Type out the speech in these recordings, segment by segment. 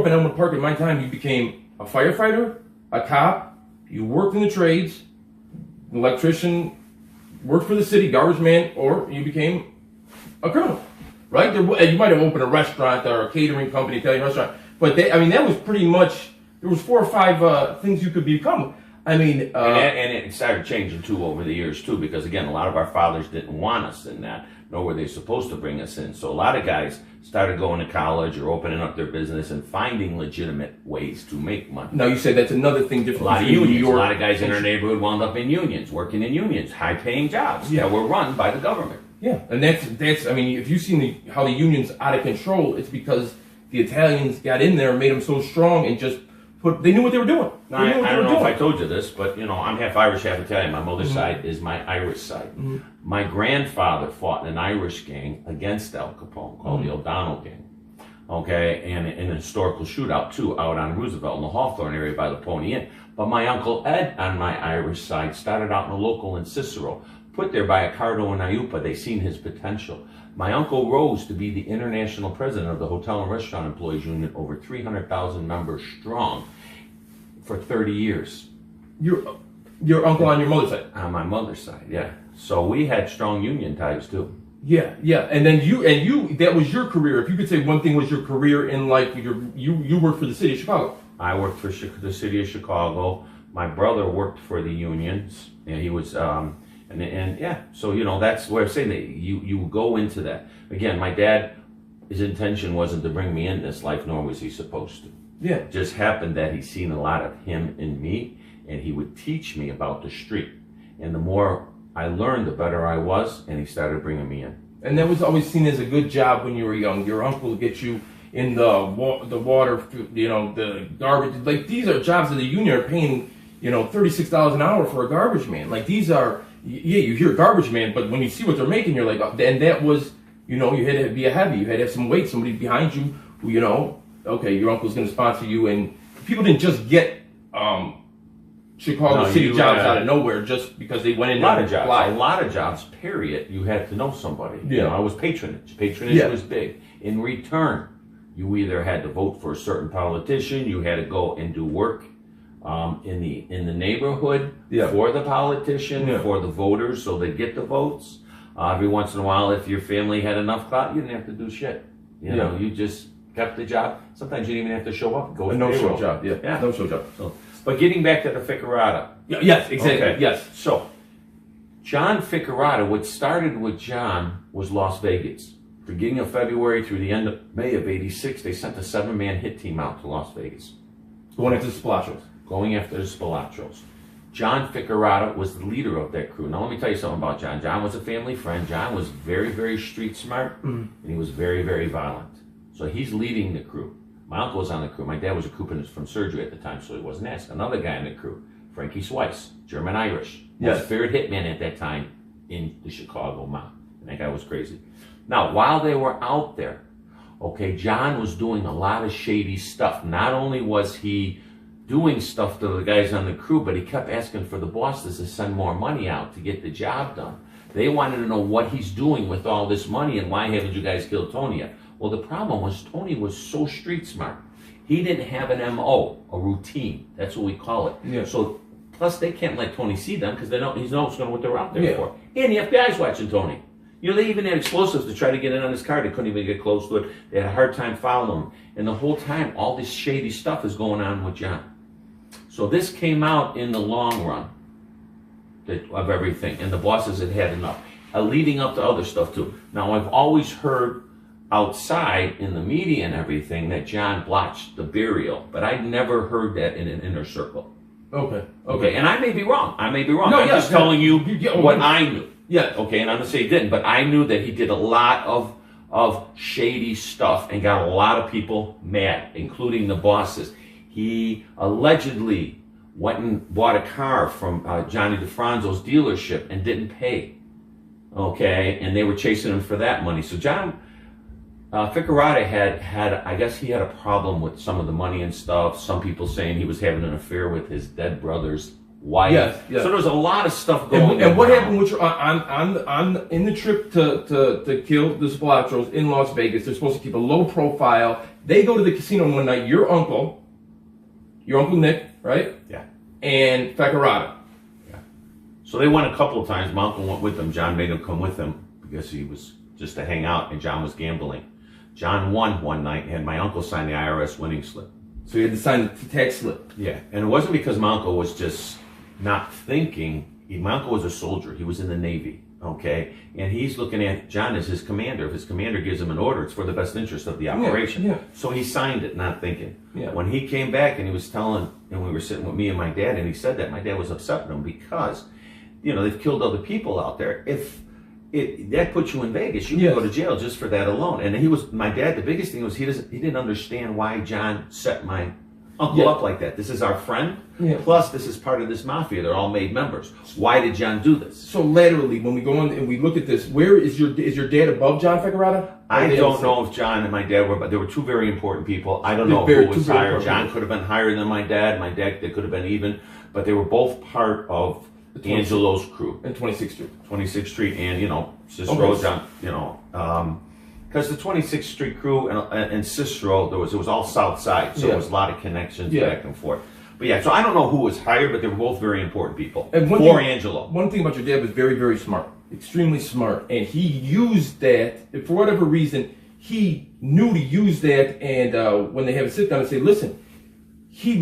up in Elmwood Park in my time, you became a firefighter, a cop, you worked in the trades, an electrician, worked for the city, garbage man, or you became a criminal, right? You might have opened a restaurant or a catering company, Italian restaurant, but that was pretty much, there was 4 or 5 things you could become. I mean, and it started changing too over the years too, because again, a lot of our fathers didn't want us in that, nor were they supposed to bring us in. So a lot of guys started going to college or opening up their business and finding legitimate ways to make money. Now you said that's another thing different. A lot of unions. A lot of guys in our neighborhood wound up in unions, working in unions, high-paying jobs that were run by the government. Yeah, and that's. I mean, if you've seen how the union's out of control, it's because the Italians got in there and made them so strong and just. They knew what they were doing. Now, I don't know if I told you this, but I'm half Irish, half Italian. My mother's side is my Irish side. My grandfather fought in an Irish gang against Al Capone called the O'Donnell gang. Okay, and in a historical shootout too, out on Roosevelt in the Hawthorne area by the Pony Inn. But my Uncle Ed on my Irish side started out in a local in Cicero, put there by Accardo and Iupa. They seen his potential. My uncle rose to be the international president of the Hotel and Restaurant Employees Union, over 300,000 members strong, for 30 years. Your uncle on your mother's side? On my mother's side, yeah. So we had strong union ties too. Yeah. And then you that was your career. If you could say one thing was your career in life, you worked for the city of Chicago. I worked for the city of Chicago. My brother worked for the unions, and he was And yeah, so that's where I'm saying that you go into that. Again, my dad, his intention wasn't to bring me in this life, nor was he supposed to. Yeah. It just happened that he's seen a lot of him in me, and he would teach me about the street. And the more I learned, the better I was, and he started bringing me in. And that was always seen as a good job when you were young. Your uncle would get you in the water, the garbage. Like, these are jobs that the union are paying, $36 an hour for a garbage man. Like, these are... Yeah, you hear garbage man, but when you see what they're making, you're like, oh, and that was, you had to be a heavy. You had to have some weight, somebody behind you who, okay, your uncle's going to sponsor you. And people didn't just get Chicago City jobs out of nowhere just because they went in. A lot of jobs, period. You had to know somebody. Yeah. It was patronage. Patronage was big. In return, you either had to vote for a certain politician, you had to go and do work in the neighborhood for the politician, for the voters, so they get the votes. Every once in a while, if your family had enough clout, you didn't have to do shit. You just kept the job. Sometimes you didn't even have to show up. Go with no-show job. Yeah, no-show job. So, but getting back to the Ficarata. Yes, exactly. Okay. Yes. So, John Ficarata, what started with John was Las Vegas. Beginning of February through the end of May of '86, they sent a 7-man hit team out to Las Vegas. Going after the Spilachos. Going after the Spilachos. John Ficarata was the leader of that crew. Now, let me tell you something about John. John was a family friend. John was very, very street smart, and he was very, very violent. So he's leading the crew. My uncle was on the crew. My dad was recuperating from surgery at the time, so he wasn't asked. Another guy in the crew, Frankie Swice, German-Irish. Most feared hitman at that time in the Chicago mob. And that guy was crazy. Now, while they were out there, John was doing a lot of shady stuff. Not only was he doing stuff to the guys on the crew, but he kept asking for the bosses to send more money out to get the job done. They wanted to know what he's doing with all this money and why haven't you guys killed Tony yet? Well, the problem was Tony was so street smart. He didn't have an MO, a routine. That's what we call it. Yeah. So, plus they can't let Tony see them because he knows what they're out there for. And the FBI's watching Tony. They even had explosives to try to get in on his car. They couldn't even get close to it. They had a hard time following him. And the whole time, all this shady stuff is going on with John. So this came out in the long run of everything, and the bosses had had enough, leading up to other stuff too. Now, I've always heard outside in the media and everything that John blotched the burial, but I never heard that in an inner circle. Okay. And I may be wrong. No, I'm just telling you what I knew. Yeah. Okay, and I'm going to say he didn't, but I knew that he did a lot of shady stuff and got a lot of people mad, including the bosses. He allegedly went and bought a car from Johnny Difronzo's dealership and didn't pay. Okay, and they were chasing him for that money. So John Ficarata had, I guess he had a problem with some of the money and stuff. Some people saying he was having an affair with his dead brother's wife. Yes. So there was a lot of stuff going on. And what happened with your in the trip to kill the Spilachos in Las Vegas? They're supposed to keep a low profile, They go to the casino one night. Your uncle Nick, right? Yeah. And Ficarata. Yeah. So they went a couple of times. My uncle went with them. John made him come with him because he was just to hang out, and John was gambling. John won one night and had my uncle sign the IRS winning slip. So he had to sign the tax slip. Yeah, and it wasn't because my uncle was just not thinking. My uncle was a soldier. He was in the Navy, okay? And he's looking at John as his commander. If his commander gives him an order, it's for the best interest of the operation. Yeah. So he signed it, not thinking. Yeah. When he came back and he was telling, and we were sitting with me and my dad, and he said that, my dad was upset with him because, they've killed other people out there. If that puts you in Vegas, you can go to jail just for that alone. And my dad, the biggest thing was he didn't understand why John set my uncle up like that. This is our friend. Yeah. Plus, this is part of this mafia. They're all made members. Why did John do this? So laterally, when we go on and we look at this, where is your dad above John Ficarata? I don't know if John and my dad were, but they were two very important people. I don't know who was higher. John could have been higher than my dad. My dad, they could have been even, but they were both part of Angelo's crew. And 26th Street. 26th Street and, Cicero, John, because the 26th Street crew and Cicero, it was all South Side, so there was a lot of connections back and forth. But so I don't know who was hired, but they were both very important people for Angelo. One thing about your dad was very, very smart, extremely smart, and he used that, for whatever reason, he knew to use that, and when they have a sit down and say, listen, he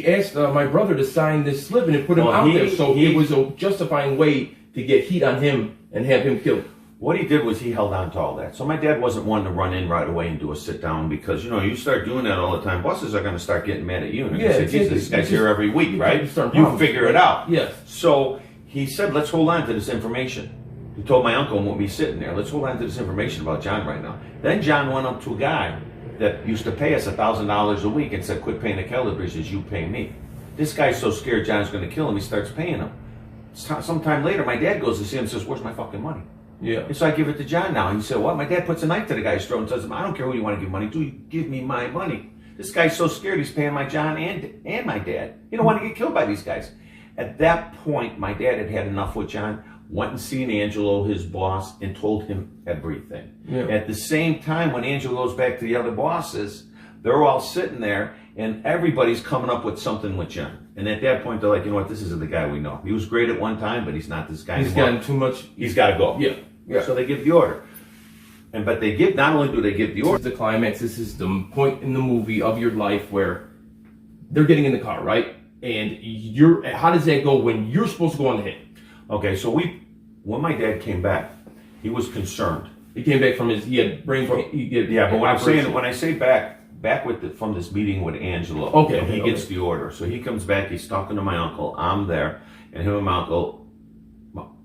asked my brother to sign this slip and it put him out there, so it was a justifying way to get heat on him and have him killed. What he did was he held on to all that. So my dad wasn't one to run in right away and do a sit down because, you start doing that all the time, bosses are going to start getting mad at you. And they're going to say, Jesus, this guy's here every week, right? You figure it out. Yes. So he said, let's hold on to this information. He told my uncle and we'll be sitting there, let's hold on to this information about John right now. Then John went up to a guy that used to pay us $1,000 a week and said, quit paying the Calabreses, you pay me. This guy's so scared John's going to kill him, he starts paying him. Sometime later, my dad goes to see him and says, where's my fucking money? Yeah. And so I give it to John now. And he said, what? My dad puts a knife to the guy's throat and tells him, I don't care who you want to give money to, you give me my money. This guy's so scared he's paying my John and my dad. He don't want to get killed by these guys. At that point, my dad had had enough with John, went and seen Angelo, his boss, and told him everything. Yeah. At the same time, when Angelo goes back to the other bosses, they're all sitting there, and everybody's coming up with something with John. And at that point, they're like, you know what, this isn't the guy we know. He was great at one time, but he's not this guy anymore. He's gotten too much. He's got to go. Yeah. Yeah. So they give the order. But they give, not only do they give the order. This is the climax. This is the point in the movie of your life where they're getting in the car, right? And how does that go when you're supposed to go on the hit? Okay, so when my dad came back, he was concerned. He came back from he had brain. But when I say back from this meeting with Angelo, okay, he gets the order. So he comes back, he's talking to my uncle, I'm there, and him and my uncle,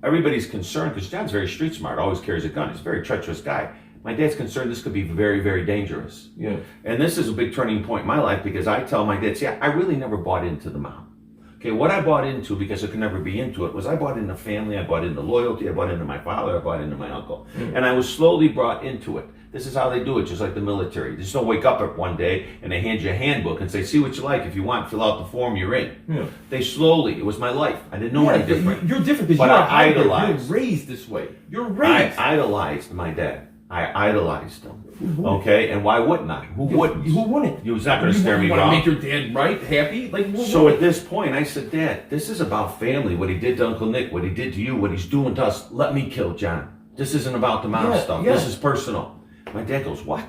everybody's concerned because John's very street smart, always carries a gun. He's a very treacherous guy. My dad's concerned this could be very, very dangerous. Yeah. And this is a big turning point in my life because I tell my dad, see, I really never bought into the mob. Okay, what I bought into, because I could never be into it, was I bought into family, I bought into loyalty, I bought into my father, I bought into my uncle. Mm-hmm. And I was slowly brought into it. This is how they do it, just like the military. They just don't wake up one day and they hand you a handbook and say, see what you like. If you want, fill out the form, you're in. Yeah. They slowly, it was my life. I didn't know any different. You're different because you're raised this way. You're raised. I idolized my dad. I idolized him. Okay, and why wouldn't I? Who wouldn't? Who wouldn't? He was not going to stare me wrong. You want to make your dad right, happy? So at this point, I said, Dad, this is about family. What he did to Uncle Nick, what he did to you, what he's doing to us. Let me kill John. This isn't about the mob stuff. Yeah. This is personal. My dad goes, what?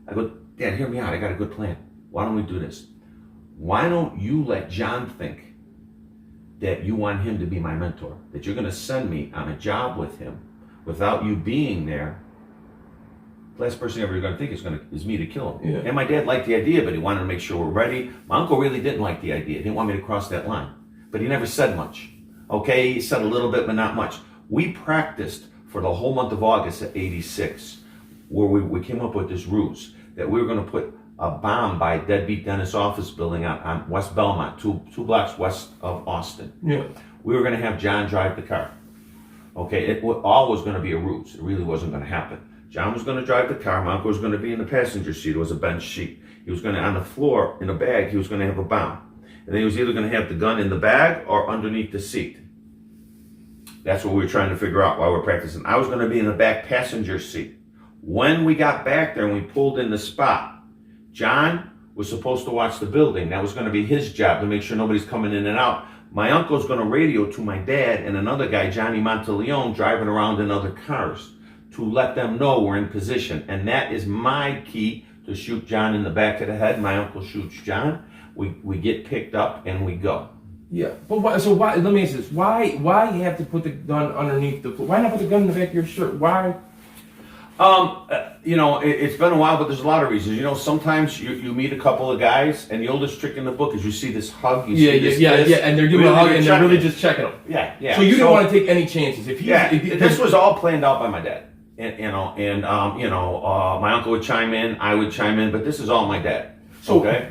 I go, Dad, hear me out. I got a good plan. Why don't we do this? Why don't you let John think that you want him to be my mentor, that you're going to send me on a job with him without you being there? The last person you're ever going to think is me to kill him. Yeah. And my dad liked the idea, but he wanted to make sure we're ready. My uncle really didn't like the idea. He didn't want me to cross that line. But he never said much. Okay, he said a little bit, but not much. We practiced for the whole month of August of '86, where we came up with this ruse that we were going to put a bomb by Deadbeat Dennis office building on West Belmont, two blocks west of Austin. Yeah. We were going to have John drive the car. Okay, it all was going to be a ruse. It really wasn't going to happen. John was going to drive the car. My uncle was going to be in the passenger seat. It was a bench seat. He was going to, on the floor, in a bag, he was going to have a bomb. And then he was either going to have the gun in the bag or underneath the seat. That's what we were trying to figure out while we were practicing. I was going to be in the back passenger seat When we got back there and we pulled in the spot, John was supposed to watch the building. That was going to be his job, to make sure nobody's coming in and out. My uncle's going to radio to my dad and another guy, Johnny Monteleone, driving around in other cars to let them know we're in position. And that is my key to shoot John in the back of the head. My uncle shoots John. We get picked up and we go. Yeah, but why? So why? Let me ask this: Why you have to put the gun underneath the? Why not put the gun in the back of your shirt? Why? It's been a while, but there's a lot of reasons. Sometimes you meet a couple of guys, and the oldest trick in the book is you see this hug. Yeah, and they're giving a hug, and they're really just checking them. Yeah. So you didn't want to take any chances. If this was all planned out by my dad, and my uncle would chime in, I would chime in, but this is all my dad. So okay?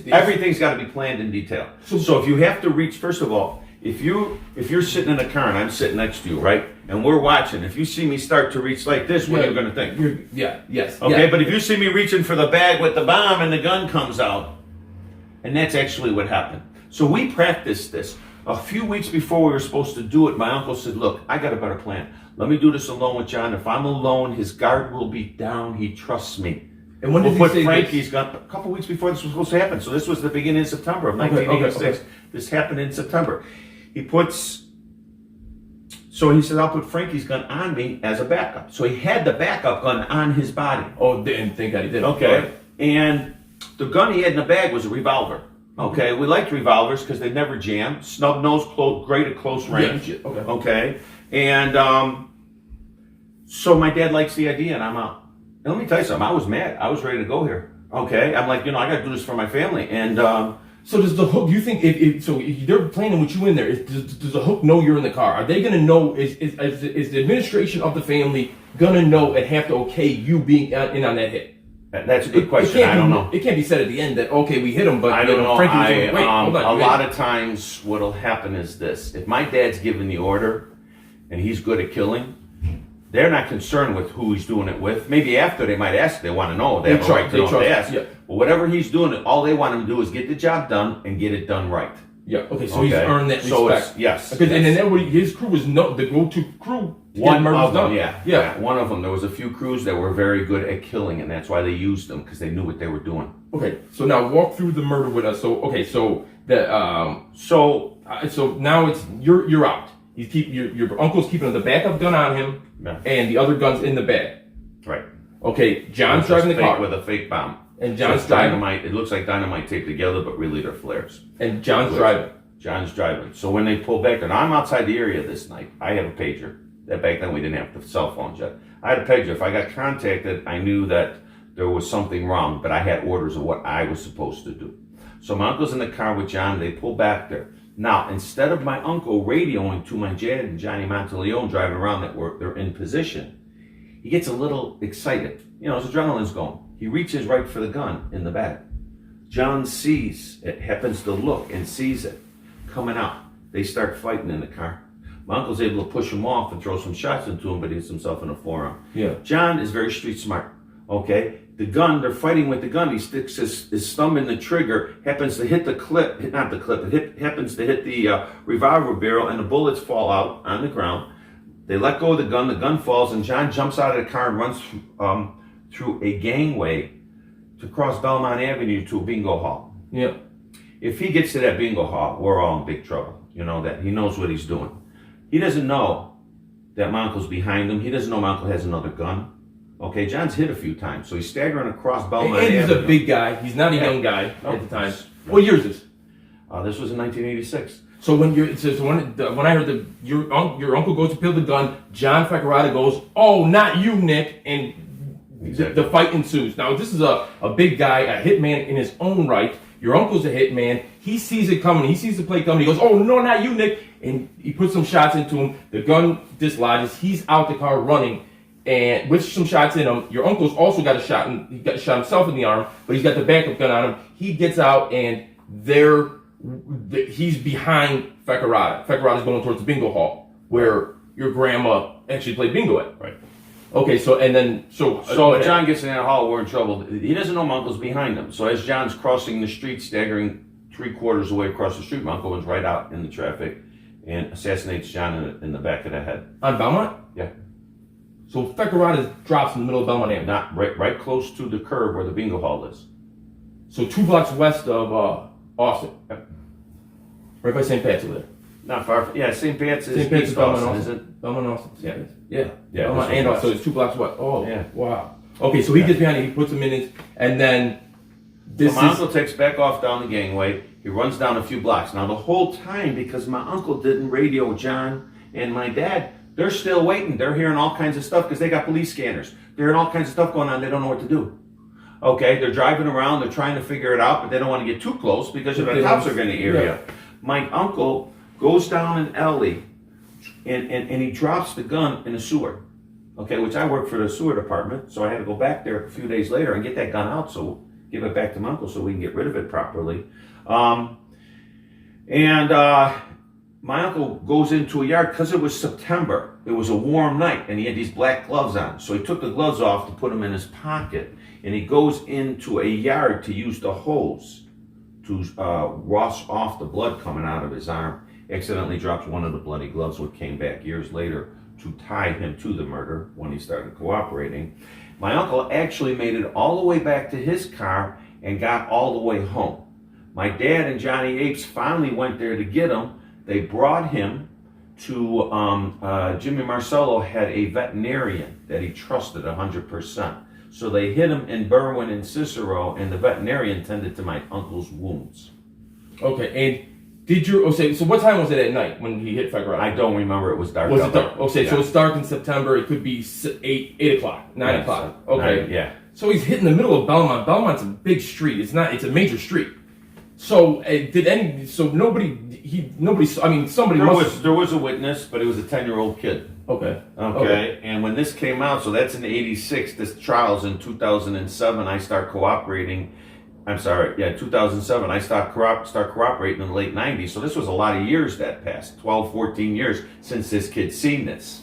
Everything's got to be planned in detail. So if you have to reach, first of all, if you're sitting in a car and I'm sitting next to you, right, and we're watching, if you see me start to reach like this, what are you going to think? Yes. Okay, but if you see me reaching for the bag with the bomb and the gun comes out, and that's actually what happened. So we practiced this. A few weeks before we were supposed to do it, my uncle said, look, I got a better plan. Let me do this alone with John. If I'm alone, his guard will be down. He trusts me. And when did he say Frankie's gun? A couple weeks before this was supposed to happen. So this was the beginning of September of 1986. Okay. This happened in September. So he said, I'll put Frankie's gun on me as a backup. So he had the backup gun on his body. Oh, didn't think that he did. Okay. Right. And the gun he had in the bag was a revolver. Okay. We liked revolvers because they never jam. Snub nose, great at close range. Yeah. Okay. And so my dad likes the idea, and I'm out. And let me tell you something. I was mad. I was ready to go here. Okay. I'm like, I got to do this for my family. And so does the hook? You think if they're planning with you in there, does the hook know you're in the car? Are they going to know? Is the administration of the family going to know and have to okay you being in on that hit? That's a good question. I don't know. It can't be said at the end that okay we hit him, but I don't know. Frankie was wait, hold on. A lot of times, what'll happen is this: if my dad's giving the order, and he's good at killing, they're not concerned with who he's doing it with. Maybe after they might ask, they want to know. They have a right to know if they ask. Yeah. But whatever he's doing, all they want him to do is get the job done and get it done right. Yeah. Okay. So he's earned that respect. So yes. Because and then his crew was the go-to crew. One of them, yeah. One of them. There was a few crews that were very good at killing, and that's why they used them because they knew what they were doing. Okay. So now walk through the murder with us. So so now it's you're out. Your uncle's keeping the backup gun on him, and the other gun's in the bag. Right. Okay, John's driving the car with a fake bomb. And John's driving. Dynamite. It looks like dynamite taped together, but really they're flares. And John's driving. John's driving. So when they pull back, and I'm outside the area this night, I have a pager. That back then we didn't have the cell phones yet. I had a pager. If I got contacted, I knew that there was something wrong, but I had orders of what I was supposed to do. So my uncle's in the car with John. They pull back there. Now, instead of my uncle radioing to my dad and Johnny Monteleone driving around they're in position, he gets a little excited. His adrenaline's going. He reaches right for the gun in the bag. John sees it, happens to look and sees it coming out. They start fighting in the car. My uncle's able to push him off and throw some shots into him, but he hits himself in the forearm. Yeah. John is very street smart. Okay? The gun, they're fighting with the gun. He sticks his thumb in the trigger, happens to hit the clip, happens to hit the revolver barrel, and the bullets fall out on the ground. They let go of the gun falls, and John jumps out of the car and runs through a gangway to cross Belmont Avenue to a bingo hall. Yeah. If he gets to that bingo hall, we're all in big trouble. That he knows what he's doing. He doesn't know that my uncle's behind him. He doesn't know my uncle has another gun. Okay, John's hit a few times, so he's staggering across Belmont Avenue. And he's a big guy. He's not a young guy at the time. What year is this? This was in 1986. So when I heard your uncle goes to peel the gun, John Ficarata goes, "Oh, not you, Nick," and the fight ensues. Now this is a big guy, a hitman in his own right. Your uncle's a hitman. He sees it coming. He sees the plate coming. He goes, "Oh no, not you, Nick!" And he puts some shots into him. The gun dislodges. He's out the car running. And with some shots in him, your uncle's also got a shot, and he got shot himself in the arm, but he's got the backup gun on him. He gets out, and he's behind Ficarata. Ficarata's going towards the bingo hall, where your grandma actually played bingo at. Right. Okay, so John gets in that hall, we're in trouble. He doesn't know my uncle's behind him. So as John's crossing the street, staggering 3/4 away across the street, my uncle was right out in the traffic and assassinates John in the back of the head. On Belmont? Yeah. So Ficarata drops in the middle of Belmont Avenue. Not right close to the curb where the bingo hall is. So 2 blocks west of Austin. Yep. Right by St. Pat's over there. Not far from, yeah, St. Pat's is St. Pat's East is Belmont, Austin, Austin. isn't it? Belmont, Austin. Yeah. Yeah. Yeah, Belmont this and was Austin. So west. it's 2 blocks west. Oh, Yeah. Wow. Okay, so he gets behind it, he puts him in it, and then this So my uncle takes back off down the gangway. He runs down a few blocks. Now the whole time, because my uncle didn't radio John and my dad, they're still waiting. They're hearing all kinds of stuff because they got police scanners. They're hearing all kinds of stuff going on. They don't know what to do. Okay, they're driving around. They're trying to figure it out, but they don't want to get too close because if the cops are going to hear you. My uncle goes down an alley and he drops the gun in the sewer. Okay, which I work for the sewer department, so I had to go back there a few days later and get that gun out, so give it back to my uncle so we can get rid of it properly. My uncle goes into a yard because it was September. It was a warm night, and he had these black gloves on. So he took the gloves off to put them in his pocket, and he goes into a yard to use the hose to wash off the blood coming out of his arm. Accidentally drops one of the bloody gloves, which came back years later to tie him to the murder when he started cooperating. My uncle actually made it all the way back to his car and got all the way home. My dad and Johnny Apes finally went there to get him. They brought him to, Jimmy Marcello had a veterinarian that he trusted 100%. So they hit him in Berwyn and Cicero, and the veterinarian tended to my uncle's wounds. Okay, and did you, okay, so what time was it at night when he hit Ficarata? I don't remember, it was dark. Was it dark? Okay, yeah. So it's dark in September, it could be 8 o'clock, 9 o'clock. Okay. Yeah. So he's hit in the middle of Belmont. Belmont's a big street, it's a major street. So somebody There was a witness, but it was a 10-year-old kid. Okay. And when this came out, so that's in '86. This trial's in 2007. I start cooperating. 2007. I start cooperating in the late '90s. So this was a lot of years that passed, 12, 14 years since this kid seen this.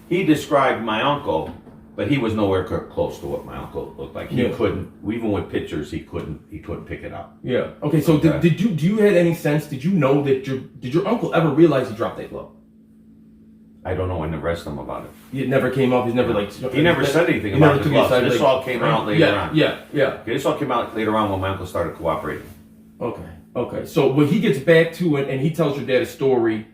He described my uncle, but he was nowhere close to what my uncle looked like. He couldn't, even with pictures, he couldn't pick it up. Yeah. Okay. So do you had any sense? Did you know that did your uncle ever realize he dropped that glove? I don't know. I never asked him about it. It never came up. He's never He never said anything about the gloves. This all came out later on. Yeah. Okay, this all came out later on when my uncle started cooperating. Okay. So when he gets back to it and he tells your dad a story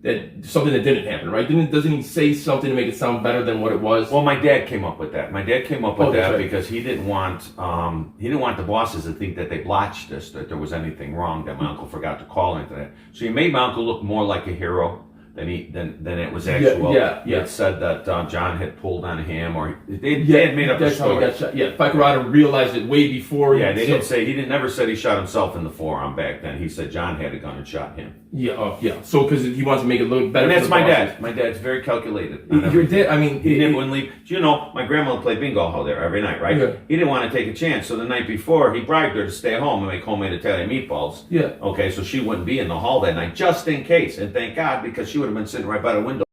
that something that didn't happen, right? Doesn't he say something to make it sound better than what it was? Well, my dad came up with that. Because he didn't want the bosses to think that they blotched this, that there was anything wrong, that my uncle forgot to call into that. So he made my uncle look more like a hero than it was actual. It said that John had pulled on him, or they had made up a story. Ficarata realized it way before. He never said he shot himself in the forearm back then. He said John had a gun and shot him. So because he wants to make it look better. And that's my dad. My dad's very calculated. Your dad, he never wouldn't leave. My grandma would play bingo hall there every night, right? Yeah. He didn't want to take a chance, so the night before he bribed her to stay home and make homemade Italian meatballs. Yeah. Okay, so she wouldn't be in the hall that night, just in case. And thank God, because she would have been sitting right by the window.